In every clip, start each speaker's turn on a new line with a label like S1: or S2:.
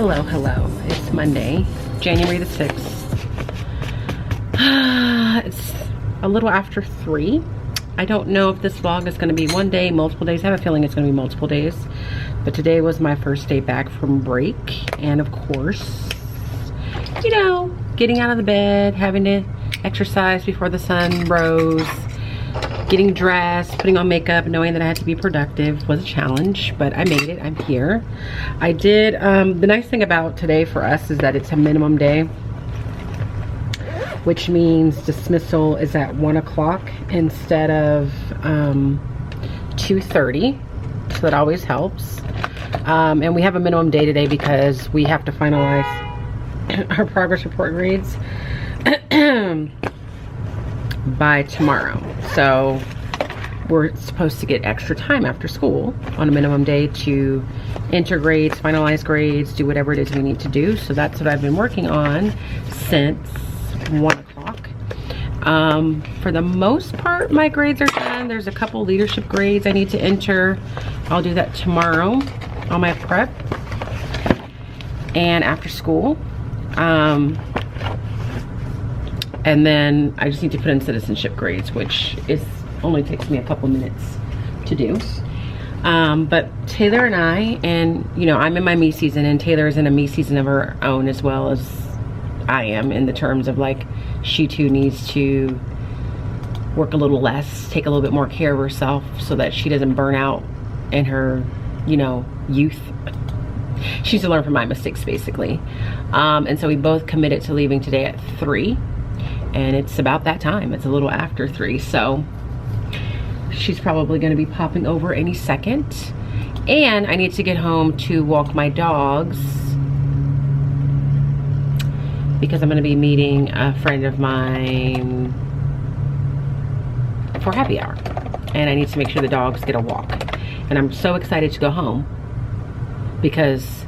S1: Hello. It's Monday, January the 6th. It's a little after 3. I don't know if this vlog is going to be one day, multiple days. I have a feeling it's going to be multiple days. But today was my first day back from break. And of course, you know, getting out of the bed, having to exercise before the sun rose, getting dressed, putting on makeup, knowing that I had to be productive was a challenge, but I made it. I'm here. I did, the nice thing about today for us is that it's a minimum day, which means dismissal is at 1 o'clock instead of 2:30, so that always helps. And we have a minimum day today because we have to finalize our progress report grades by tomorrow. So we're supposed to get extra time after school on a minimum day to enter grades, finalize grades, do whatever it is we need to do. So that's what I've been working on since 1 o'clock. For the most part, my grades are done. There's a couple leadership grades I need to enter. I'll do that tomorrow on my prep and after school. And then I just need to put in citizenship grades, which only takes me a couple minutes to do. But Taylor and I, and you know, I'm in my me season and Taylor is in a me season of her own as well as I am, in the terms of like, she too needs to work a little less, take a little bit more care of herself so that she doesn't burn out in her, you know, youth. She needs to learn from my mistakes, basically. And so we both committed to leaving today at 3. And it's about that time. It's a little after 3, so she's probably going to be popping over any second. And I need to get home to walk my dogs because I'm going to be meeting a friend of mine for happy hour. And I need to make sure the dogs get a walk. And I'm so excited to go home because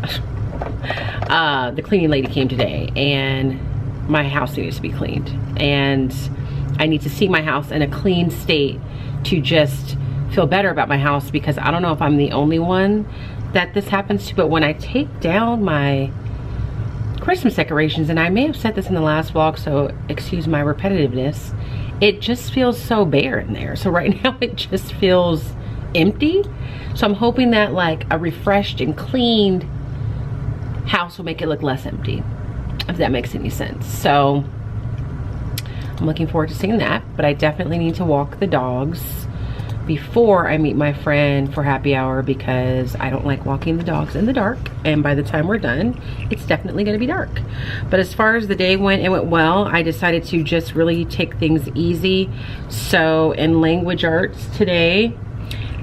S1: the cleaning lady came today and my house needs to be cleaned, and I need to see my house in a clean state to just feel better about my house, because I don't know if I'm the only one that this happens to, but when I take down my Christmas decorations, and I may have said this in the last vlog, so excuse my repetitiveness, it just feels so bare in there. So right now it just feels empty. So I'm hoping that like a refreshed and cleaned house will make it look less empty, if that makes any sense. So I'm looking forward to seeing that, but I definitely need to walk the dogs before I meet my friend for happy hour, because I don't like walking the dogs in the dark, and by the time we're done it's definitely going to be dark. But as far as the day went, it went well. I decided to just really take things easy. So in language arts today,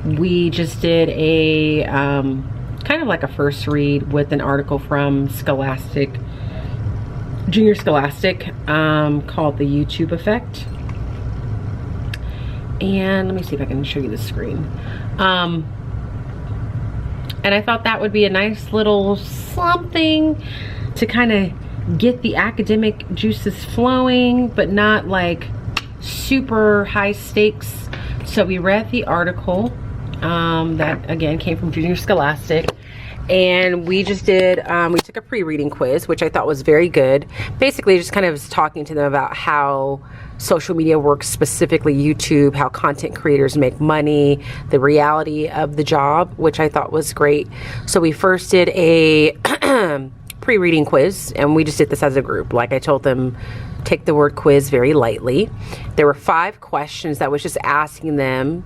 S1: we just did a kind of like a first read with an article from Scholastic, Junior Scholastic, called The YouTube Effect. And let me see if I can show you the screen. And I thought that would be a nice little something to kind of get the academic juices flowing, but not like super high stakes. So we read the article that again came from Junior Scholastic. And we just did, we took a pre-reading quiz, which I thought was very good. Basically, just kind of was talking to them about how social media works, specifically YouTube, how content creators make money, the reality of the job, which I thought was great. So we first did a pre-reading quiz, and we just did this as a group. Like I told them, take the word quiz very lightly. There were 5 questions that was just asking them,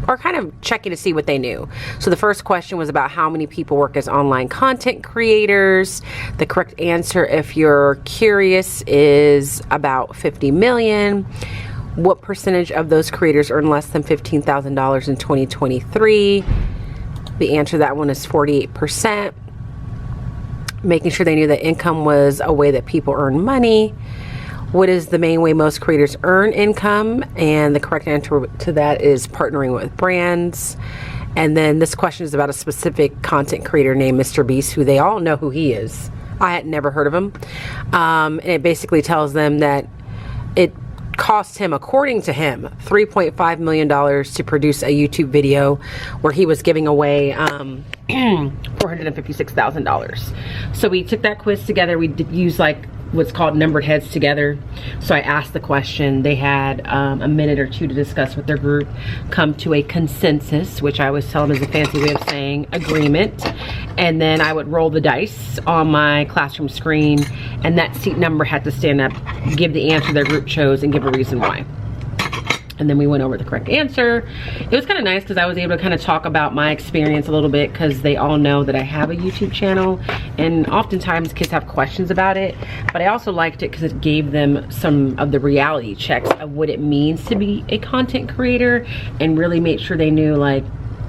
S1: or kind of checking to see what they knew. So the first question was about how many people work as online content creators. The correct answer, if you're curious, is about 50 million. What percentage of those creators earn less than $15,000 in 2023? The answer to that one is 48%. Making sure they knew that income was a way that people earn money. What is the main way most creators earn income? And the correct answer to that is partnering with brands. And then this question is about a specific content creator named Mr. Beast, who they all know who he is. I had never heard of him. And it basically tells them that it cost him, according to him, $3.5 million to produce a YouTube video where he was giving away $456,000. So we took that quiz together. We did use like what's called numbered heads together. So I asked the question. They had a minute or two to discuss with their group, come to a consensus, which I always tell them is a fancy way of saying agreement. And then I would roll the dice on my classroom screen, and that seat number had to stand up, give the answer their group chose, and give a reason why. And then we went over the correct answer. It was kind of nice because I was able to kind of talk about my experience a little bit, because they all know that I have a YouTube channel, and oftentimes kids have questions about it. But I also liked it because it gave them some of the reality checks of what it means to be a content creator, and really made sure they knew, like,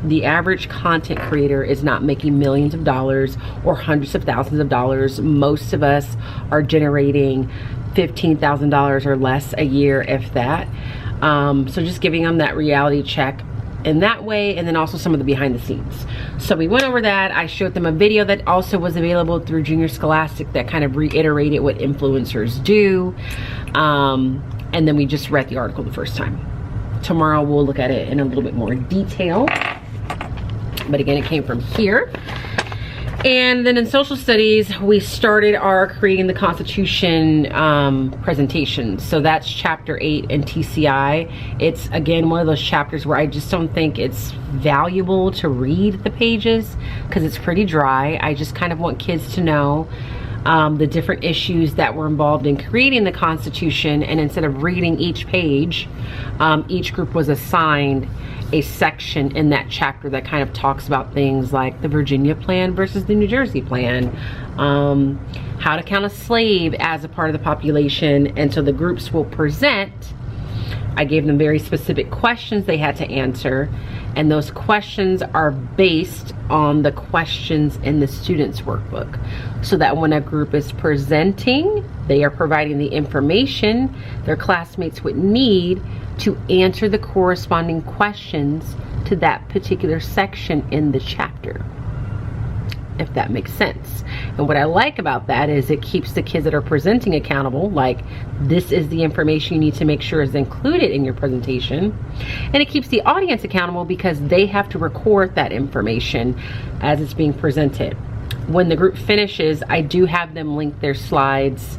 S1: the average content creator is not making millions of dollars or hundreds of thousands of dollars. Most of us are generating $15,000 or less a year, if that. So just giving them that reality check in that way, and then also some of the behind the scenes. So we went over that. I showed them a video that also was available through Junior Scholastic that kind of reiterated what influencers do. And then we just read the article the first time. Tomorrow we'll look at it in a little bit more detail. But again, it came from here. And then in social studies, we started our creating the Constitution presentation. So that's chapter 8 in TCI. It's, again, one of those chapters where I just don't think it's valuable to read the pages because it's pretty dry. I just kind of want kids to know the different issues that were involved in creating the Constitution. And instead of reading each page, each group was assigned a section in that chapter that kind of talks about things like the Virginia plan versus the New Jersey plan, how to count a slave as a part of the population. And so the groups will present. I gave them very specific questions they had to answer, and those questions are based on the questions in the students' workbook, so that when a group is presenting, they are providing the information their classmates would need to answer the corresponding questions to that particular section in the chapter, if that makes sense. And what I like about that is it keeps the kids that are presenting accountable, like, this is the information you need to make sure is included in your presentation. And it keeps the audience accountable because they have to record that information as it's being presented. When the group finishes, I do have them link their slides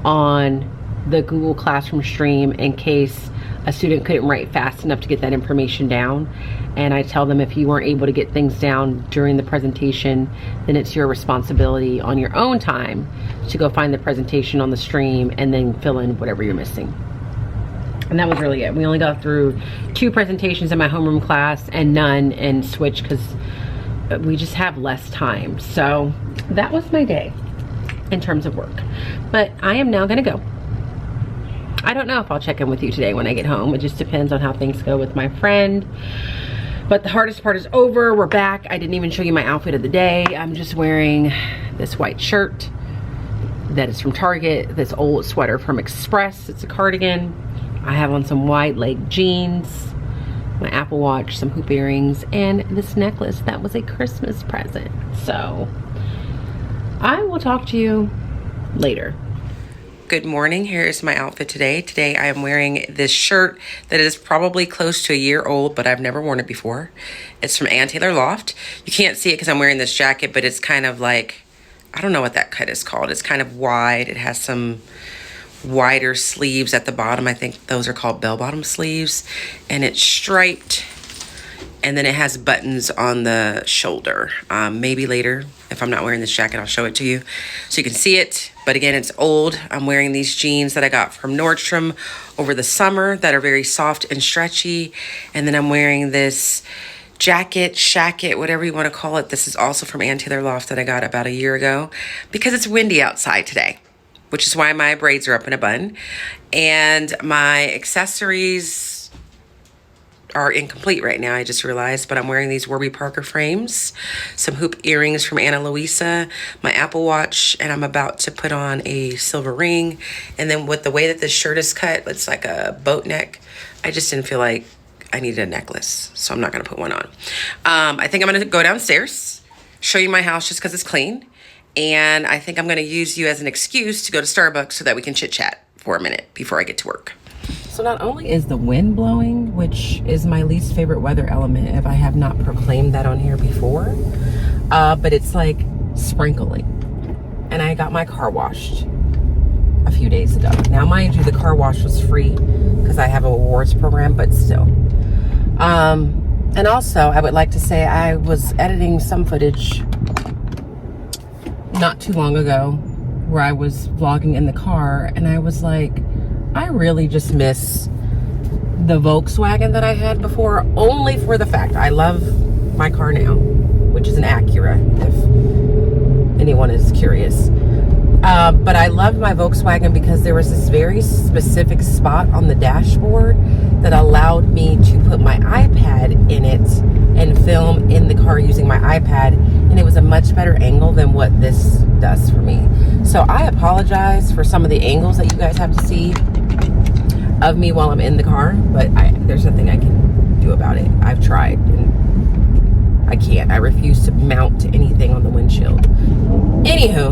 S1: on the Google Classroom stream in case a student couldn't write fast enough to get that information down. And I tell them, if you weren't able to get things down during the presentation, then it's your responsibility on your own time to go find the presentation on the stream and then fill in whatever you're missing. And that was really it. We only got through 2 presentations in my homeroom class and none in Switch because we just have less time. So that was my day in terms of work. But I am now gonna go. I don't know if I'll check in with you today when I get home. It just depends on how things go with my friend. But the hardest part is over. We're back. I didn't even show you my outfit of the day. I'm just wearing this white shirt that is from Target, this old sweater from Express. It's a cardigan. I have on some wide leg jeans, my Apple Watch, some hoop earrings, and this necklace that was a Christmas present. So I will talk to you later. Good morning. Here is my outfit today. Today I am wearing this shirt that is probably close to a year old, but I've never worn it before. It's from Ann Taylor Loft. You can't see it because I'm wearing this jacket, but it's kind of like, I don't know what that cut is called. It's kind of wide. It has some wider sleeves at the bottom. I think those are called bell-bottom sleeves. And it's striped. And then it has buttons on the shoulder. Maybe later, if I'm not wearing this jacket, I'll show it to you so you can see it. But again, it's old. I'm wearing these jeans that I got from Nordstrom over the summer that are very soft and stretchy. And then I'm wearing this jacket, shacket, whatever you want to call it. This is also from Ann Taylor Loft that I got about a year ago because it's windy outside today, which is why my braids are up in a bun. And my accessories are incomplete right now, I just realized, but I'm wearing these Warby Parker frames, some hoop earrings from Ana Luisa, my Apple Watch, and I'm about to put on a silver ring. And then with the way that this shirt is cut, it's like a boat neck. I just didn't feel like I needed a necklace, so I'm not gonna put one on. I think I'm gonna go downstairs, show you my house just because it's clean, and I think I'm gonna use you as an excuse to go to Starbucks so that we can chit chat for a minute before I get to work. So not only is the wind blowing, which is my least favorite weather element if I have not proclaimed that on here before, but it's like sprinkling. And I got my car washed a few days ago. Now, mind you, the car wash was free because I have a rewards program, but still. And also, I would like to say I was editing some footage not too long ago where I was vlogging in the car, and I was like, I really just miss the Volkswagen that I had before, only for the fact I love my car now, which is an Acura, if anyone is curious. But I loved my Volkswagen because there was this very specific spot on the dashboard that allowed me to put my iPad in it and film in the car using my iPad, and it was a much better angle than what this does for me. So I apologize for some of the angles that you guys have to see of me while I'm in the car, but there's nothing I can do about it. I've tried and I can't. I refuse to mount anything on the windshield. Anywho,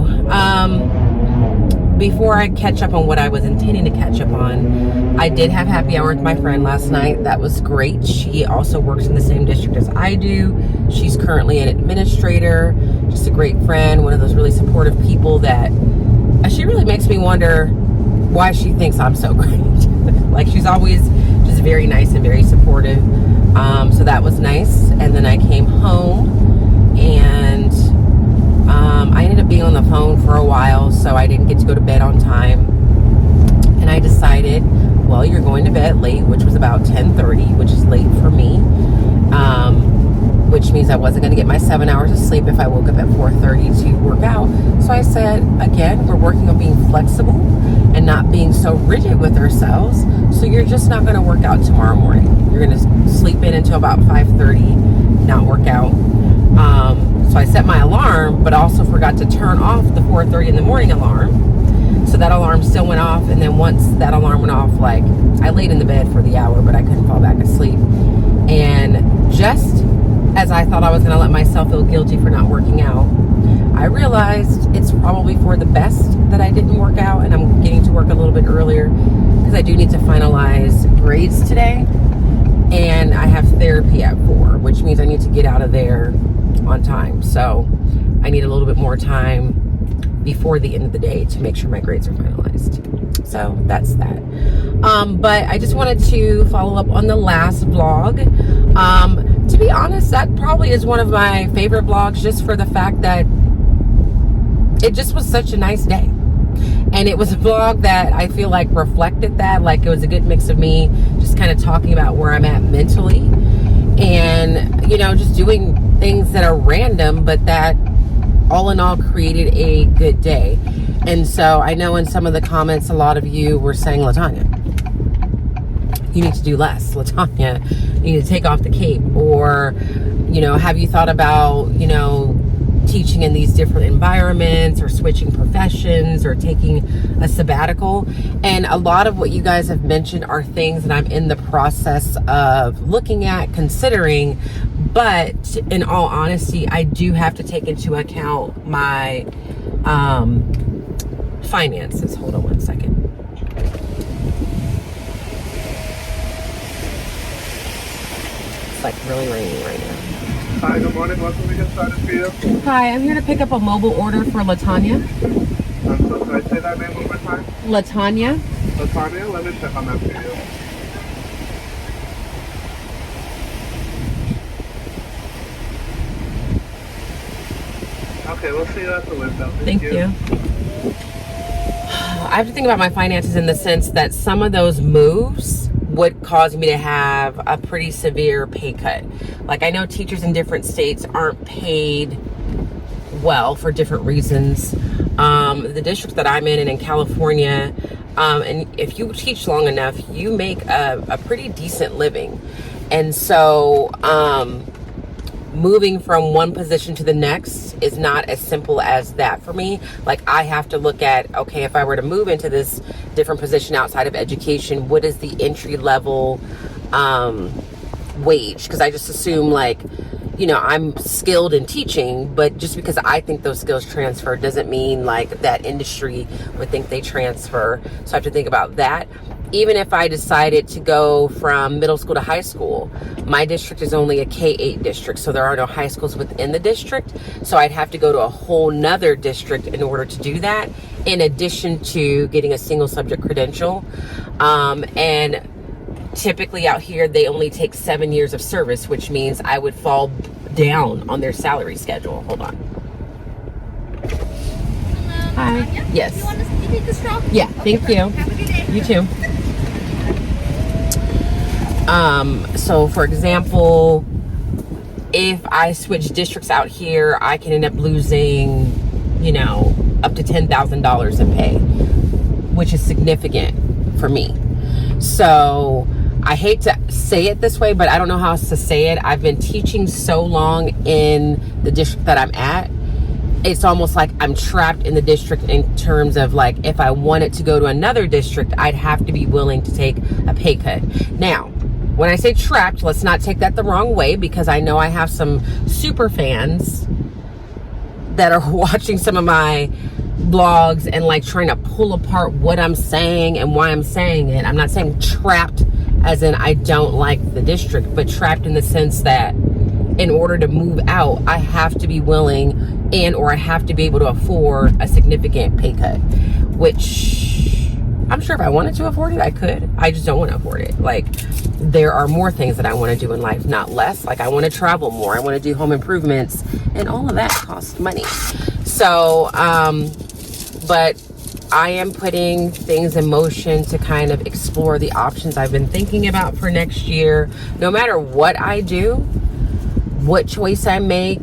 S1: before I catch up on what I was intending to catch up on, I did have happy hour with my friend last night. That was great. She also works in the same district as I do. She's currently an administrator, just a great friend, one of those really supportive people that she really makes me wonder why she thinks I'm so great. Like, she's always just very nice and very supportive. So that was nice. And then I came home and I ended up being on the phone for a while, so I didn't get to go to bed on time. And I decided, well, you're going to bed late, which was about 10:30, which is late for me. Which means I wasn't going to get my 7 hours of sleep if I woke up at 4:30 to work out. So I said, again, we're working on being flexible and not being so rigid with ourselves. So you're just not going to work out tomorrow morning. You're going to sleep in until about 5:30, not work out. So I set my alarm, but also forgot to turn off the 4:30 in the morning alarm. So that alarm still went off. And then once that alarm went off, like, I laid in the bed for the hour, but I couldn't fall back asleep. And just as I thought I was going to let myself feel guilty for not working out, I realized it's probably for the best that I didn't work out, and I'm getting to work a little bit earlier because I do need to finalize grades today, and I have therapy at 4, which means I need to get out of there on time. So I need a little bit more time before the end of the day to make sure my grades are finalized. So that's that. But I just wanted to follow up on the last vlog. To be honest, that probably is one of my favorite vlogs, just for the fact that it just was such a nice day. And it was a vlog that I feel like reflected that. Like, it was a good mix of me just kind of talking about where I'm at mentally, and, you know, just doing things that are random, but that all in all created a good day. And so I know in some of the comments, a lot of you were saying, Latanya, you need to do less. Latanya, you need to take off the cape. Or, you know, have you thought about, you know, teaching in these different environments, or switching professions, or taking a sabbatical? And a lot of what you guys have mentioned are things that I'm in the process of looking at, considering. But in all honesty, I do have to take into account my finances. Hold on one second. It's like really raining right now.
S2: Hi, good morning. What can we get started for you?
S1: Hi, I'm here to pick up a mobile order for Latanya.
S2: So can I say that name one more time?
S1: Latanya.
S2: Latanya? Let me check on that for you. Okay, we'll see you at the window.
S1: Thank you. I have to think about my finances in the sense that some of those moves would cause me to have a pretty severe pay cut. Like, I know teachers in different states aren't paid well for different reasons. The district that I'm in, and in California, and if you teach long enough, you make a pretty decent living. And so moving from one position to the next is not as simple as that for me. Like, I have to look at, okay, if I were to move into this different position outside of education, what is the entry level wage? Because I just assume, like, you know, I'm skilled in teaching, but just because I think those skills transfer doesn't mean like that industry would think they transfer. So I have to think about that. even if I decided to go from middle school to high school, my district is only a K-8 district, so there are no high schools within the district. So I'd have to go to a whole nother district in order to do that, in addition to getting a single subject credential. And typically out here, they only take 7 years of service, which means I would fall down on their salary schedule. Hold on. Hi. Yes.
S3: You take the straw?
S1: Yeah, thank you.
S3: Have a good day.
S1: You too. So for example, if I switch districts out here, I can end up losing, you know, up to $10,000 in pay, which is significant for me. So I hate to say it this way, but I don't know how else to say it. I've been teaching so long in the district that I'm at. It's almost like I'm trapped in the district in terms of, like, if I wanted to go to another district, I'd have to be willing to take a pay cut. Now, when I say trapped, let's not take that the wrong way, because I know I have some super fans that are watching some of my blogs and like trying to pull apart what I'm saying and why I'm saying it. I'm not saying trapped as in I don't like the district, but trapped in the sense that in order to move out, I have to be willing or I have to be able to afford a significant pay cut, which I'm sure if I wanted to afford it, I could. I just don't want to afford it. Like, there are more things that I want to do in life, not less. Like, I want to travel more. I want to do home improvements, and all of that costs money. So, but I am putting things in motion to kind of explore the options I've been thinking about for next year. No matter what I do, what choice I make,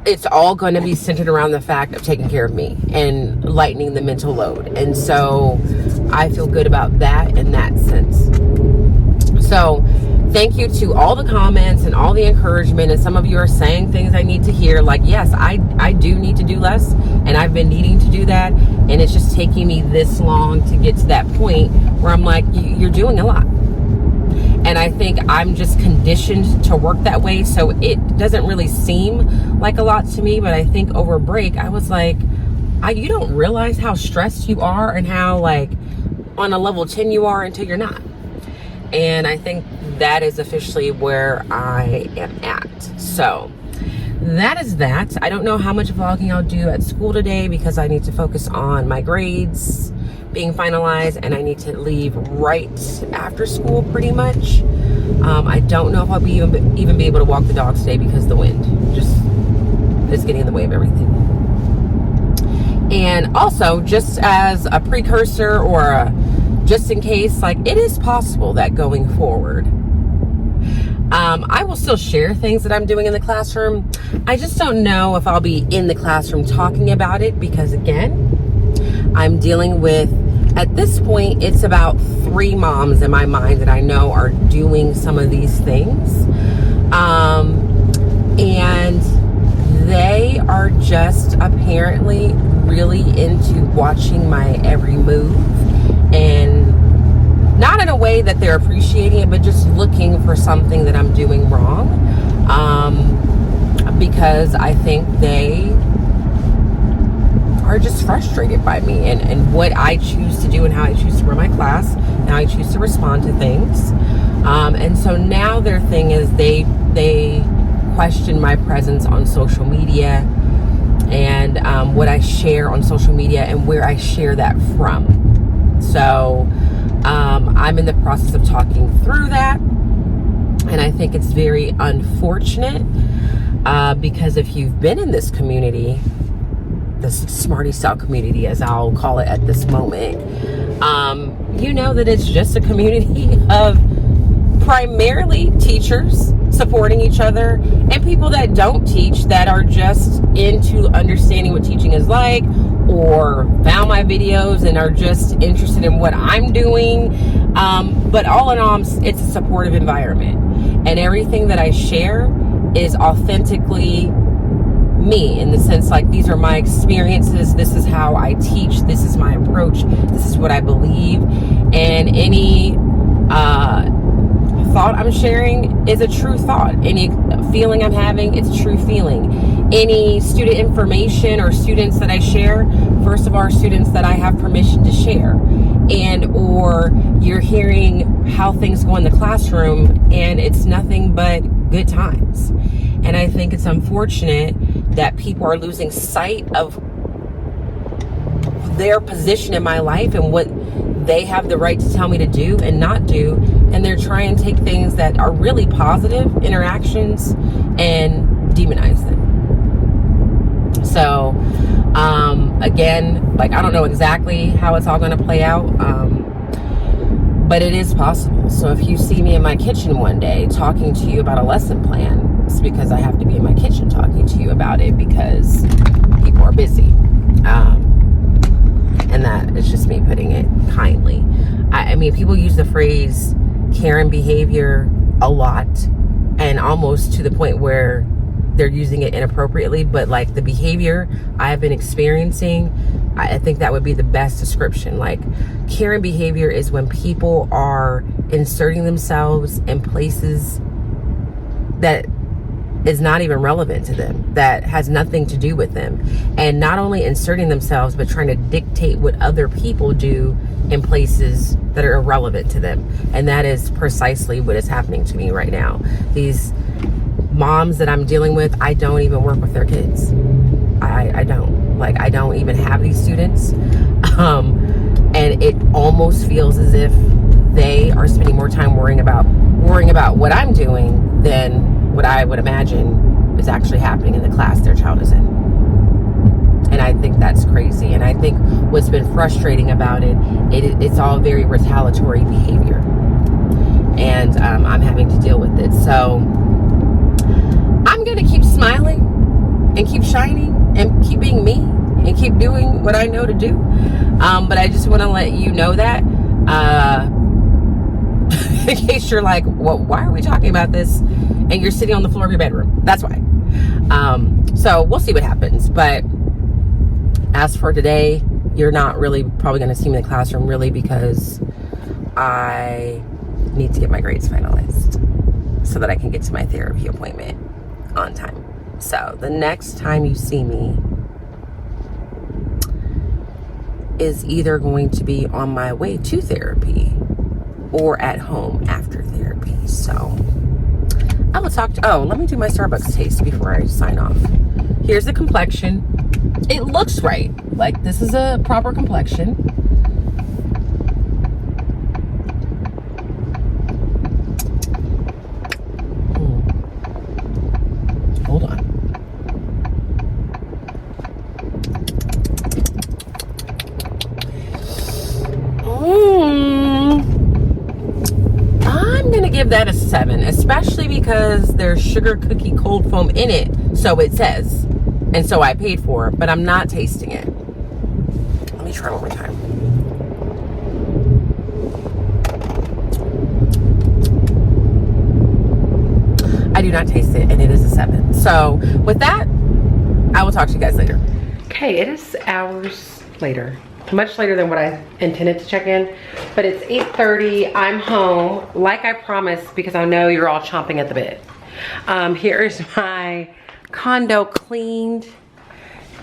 S1: it's all going to be centered around the fact of taking care of me and lightening the mental load. And so I feel good about that in that sense. So thank you to all the comments and all the encouragement. And some of you are saying things I need to hear. Like, yes, I do need to do less, and I've been needing to do that. And it's just taking me this long to get to that point where I'm like, you're doing a lot. And I think I'm just conditioned to work that way. So it doesn't really seem like a lot to me. But I think over a break, I was like, you don't realize how stressed you are and how, like, on a level 10 you are until you're not. And I think that is officially where I am at. So that is that. I don't know how much vlogging I'll do at school today because I need to focus on my grades being finalized, and I need to leave right after school pretty much. I don't know if I'll even be able to walk the dogs today because the wind just is getting in the way of everything. And also, just as a precursor or just in case, like, it is possible that going forward, I will still share things that I'm doing in the classroom. I just don't know if I'll be in the classroom talking about it because, again, I'm dealing with, at this point, it's about 3 moms in my mind that I know are doing some of these things. And they are just apparently really into watching my every move, and not in a way that they're appreciating it, but just looking for something that I'm doing wrong. Because I think they are just frustrated by me and what I choose to do and how I choose to run my class and how I choose to respond to things. And so now their thing is they question my presence on social media and what I share on social media and where I share that from. So I'm in the process of talking through that, and I think it's very unfortunate because if you've been in this community, this Smarty Style community, as I'll call it at this moment, you know that it's just a community of primarily teachers supporting each other and people that don't teach that are just into understanding what teaching is like, or found my videos and are just interested in what I'm doing. But all in all, it's a supportive environment, and everything that I share is authentically me, in the sense, like, these are my experiences, this is how I teach, this is my approach, this is what I believe, and any thought I'm sharing is a true thought. Any feeling I'm having, it's a true feeling. Any student information or students that I share, first of all, are students that I have permission to share. and or you're hearing how things go in the classroom and it's nothing but good times. And I think it's unfortunate that people are losing sight of their position in my life and what they have the right to tell me to do and not do, and they're trying to take things that are really positive interactions and demonize them. So again, like, I don't know exactly how it's all going to play out, but it is possible. So if you see me in my kitchen one day talking to you about a lesson plan, it's because I have to be in my kitchen talking to you about it because people are busy. And that is just me putting it kindly. I mean, people use the phrase Karen behavior a lot, and almost to the point where they're using it inappropriately, but like the behavior I've been experiencing, I think that would be the best description. Like, Karen behavior is when people are inserting themselves in places that is not even relevant to them, that has nothing to do with them, and not only inserting themselves but trying to dictate what other people do in places that are irrelevant to them. And that is precisely what is happening to me right now. These moms that I'm dealing with, I don't even work with their kids. I don't. Like, I don't even have these students. And it almost feels as if they are spending more time worrying about what I'm doing than what I would imagine is actually happening in the class their child is in. And I think that's crazy. And I think what's been frustrating about it's all very retaliatory behavior. And I'm having to deal with it. So I'm going to keep smiling and keep shining and keep being me and keep doing what I know to do. But I just want to let you know that, in case you're like, well, why are we talking about this? And you're sitting on the floor of your bedroom. That's why. So we'll see what happens. But as for today, you're not really probably going to see me in the classroom, really, because I need to get my grades finalized so that I can get to my therapy appointment on time. So the next time you see me is either going to be on my way to therapy or at home after therapy. So I will talk to, let me do my Starbucks taste before I sign off. Here's the complexion. It looks right. Like, this is a proper complexion. Hold on. I'm gonna give that a 7, especially because there's sugar cookie cold foam in it, so it says, and so I paid for it, but I'm not tasting it. Let me try one more time. I do not taste it, and it is a 7. So with that, I will talk to you guys later. Okay, it is hours later. Much later than what I intended to check in, but it's 8:30. I'm home like I promised because I know you're all chomping at the bit. Here is my condo cleaned.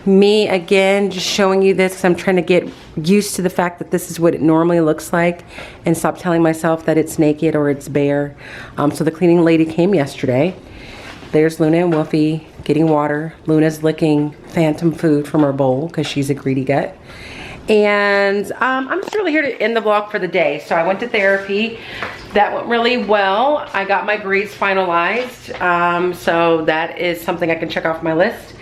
S1: Me again, just showing you this because I'm trying to get used to the fact that this is what it normally looks like and stop telling myself that it's naked or it's bare. So the cleaning lady came yesterday. There's Luna and Wolfie getting water. Luna's licking phantom food from her bowl because she's a greedy gut. And I'm just really here to end the vlog for the day. So I went to therapy. That went really well. I got my grades finalized. So that is something I can check off my list.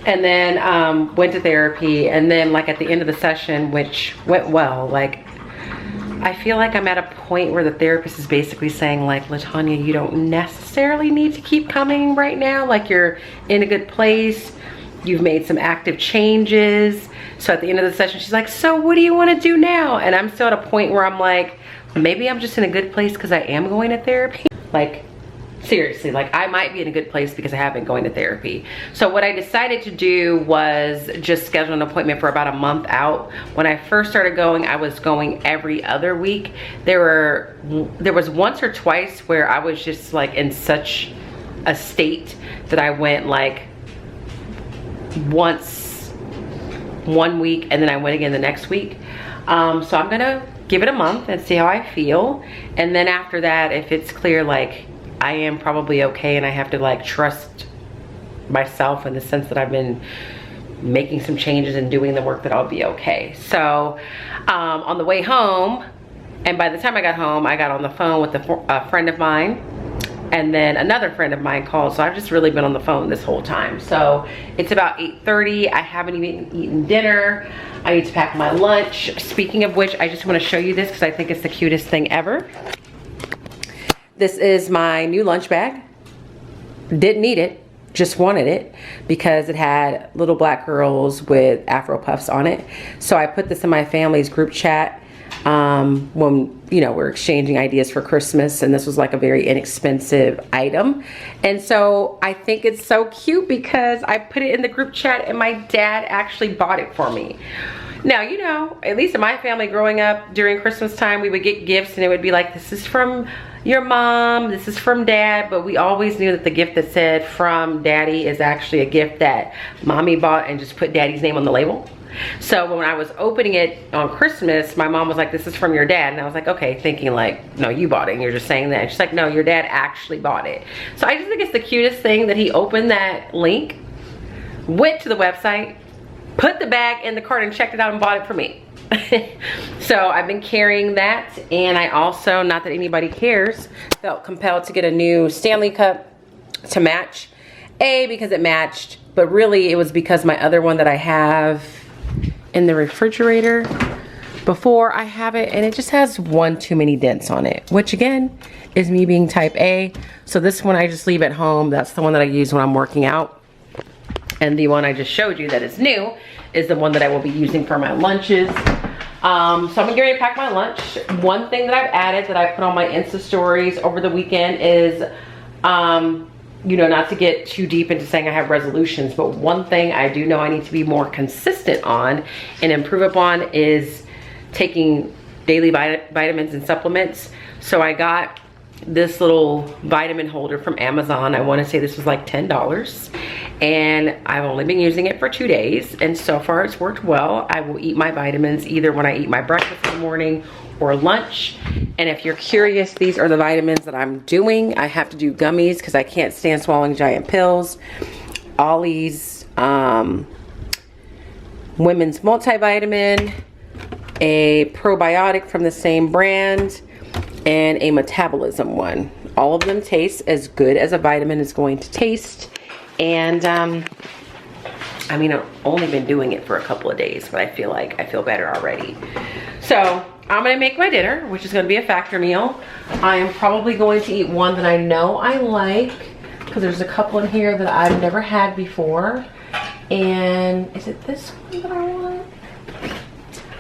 S1: And then went to therapy. And then, like, at the end of the session, which went well, like, I feel like I'm at a point where the therapist is basically saying, like, LaTanya, you don't necessarily need to keep coming right now. Like, you're in a good place. You've made some active changes. So at the end of the session, she's like, so what do you want to do now? And I'm still at a point where I'm like, maybe I'm just in a good place because I am going to therapy. Like, seriously, like, I might be in a good place because I have been going to therapy. So what I decided to do was just schedule an appointment for about a month out. When I first started going, I was going every other week. There was once or twice where I was just like in such a state that I went like once one week and then I went again the next week. So I'm gonna give it a month and see how I feel. And then after that, if it's clear like I am probably okay and I have to like trust myself in the sense that I've been making some changes and doing the work, that I'll be okay. So on the way home, and by the time I got home, I got on the phone with a friend of mine, and then another friend of mine called. So I've just really been on the phone this whole time. So it's about 8:30. I haven't even eaten dinner. I need to pack my lunch. Speaking of which, I just want to show you this because I think it's the cutest thing ever. This is my new lunch bag. Didn't need it. Just wanted it because it had little black girls with Afro puffs on it. So I put this in my family's group chat when, you know, we're exchanging ideas for Christmas, and this was like a very inexpensive item. And so I think it's so cute because I put it in the group chat and my dad actually bought it for me. Now, you know, at least in my family growing up during Christmas time, we would get gifts and it would be like, this is from your mom, this is from dad, but we always knew that the gift that said from daddy is actually a gift that mommy bought and just put daddy's name on the label. So when I was opening it on Christmas, my mom was like, this is from your dad. And I was like, okay, thinking like, no, you bought it and you're just saying that. And she's like, no, your dad actually bought it. So I just think it's the cutest thing that he opened that link, went to the website, put the bag in the cart and checked it out and bought it for me. So I've been carrying that, and I also, not that anybody cares, felt compelled to get a new Stanley cup to match. A, because it matched, but really it was because my other one that I have in the refrigerator before, I have it and it just has one too many dents on it, which again is me being type A. So this one I just leave at home. That's the one that I use when I'm working out. And the one I just showed you that is new is the one that I will be using for my lunches. So I'm getting ready to pack my lunch. One thing that I've added that I put on my Insta stories over the weekend is, you know, not to get too deep into saying I have resolutions, but one thing I do know I need to be more consistent on and improve upon is taking daily vitamins and supplements. So I got this little vitamin holder from Amazon. I want to say this was like $10, and I've only been using it for 2 days, and so far it's worked well. I will eat my vitamins either when I eat my breakfast in the morning or lunch. And if you're curious, these are the vitamins that I'm doing. I have to do gummies because I can't stand swallowing giant pills. Ollie's women's multivitamin, a probiotic from the same brand, and a metabolism one. All of them taste as good as a vitamin is going to taste. And I mean, I've only been doing it for a couple of days, but I feel like I feel better already. So I'm gonna make my dinner, which is gonna be a factor meal. I am probably going to eat one that I know I like, because there's a couple in here that I've never had before. And is it this one that I want?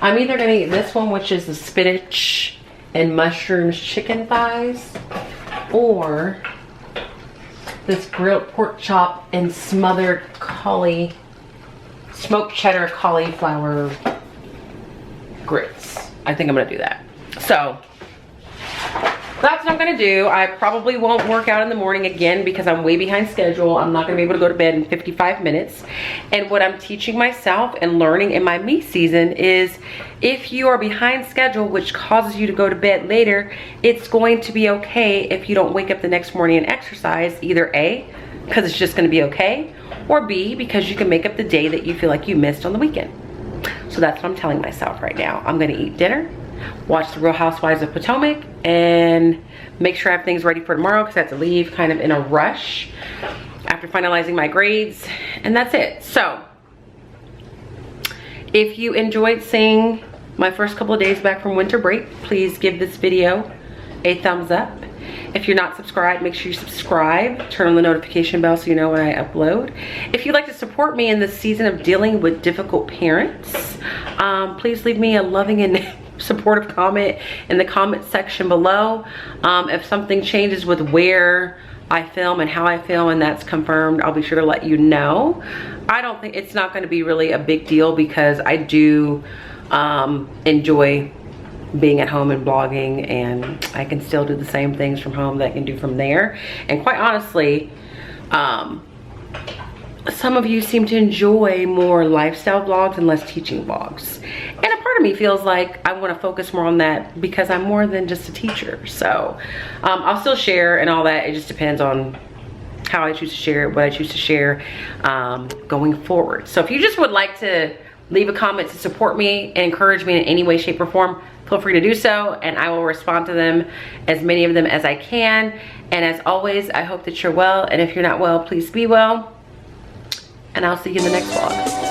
S1: I'm either gonna eat this one, which is the spinach and mushrooms chicken thighs, or this grilled pork chop and smothered smoked cheddar cauliflower grits. I think I'm gonna do that. So that's what I'm gonna do. I probably won't work out in the morning again because I'm way behind schedule. I'm not gonna be able to go to bed in 55 minutes. And what I'm teaching myself and learning in my me season is, if you are behind schedule, which causes you to go to bed later, it's going to be okay if you don't wake up the next morning and exercise. Either A, because it's just gonna be okay, or B, because you can make up the day that you feel like you missed on the weekend. So that's what I'm telling myself right now. I'm gonna eat dinner, watch The Real Housewives of Potomac, and make sure I have things ready for tomorrow because I have to leave kind of in a rush after finalizing my grades, and that's it. So if you enjoyed seeing my first couple of days back from winter break, please give this video a thumbs up. If you're not subscribed, make sure you subscribe. Turn on the notification bell so you know when I upload. If you'd like to support me in this season of dealing with difficult parents, please leave me a loving and supportive comment in the comment section below. If something changes with where I film and how I film and that's confirmed, I'll be sure to let you know. I don't think it's not going to be really a big deal because I do enjoy being at home and blogging, and I can still do the same things from home that I can do from there. And quite honestly, some of you seem to enjoy more lifestyle vlogs and less teaching vlogs. And a part part of me feels like I want to focus more on that because I'm more than just a teacher. So I'll still share and all that. It just depends on how I choose to share it, what I choose to share going forward. So if you just would like to leave a comment to support me and encourage me in any way, shape, or form, feel free to do so, and I will respond to them, as many of them as I can. And as always, I hope that you're well, and if you're not well, please be well, and I'll see you in the next vlog.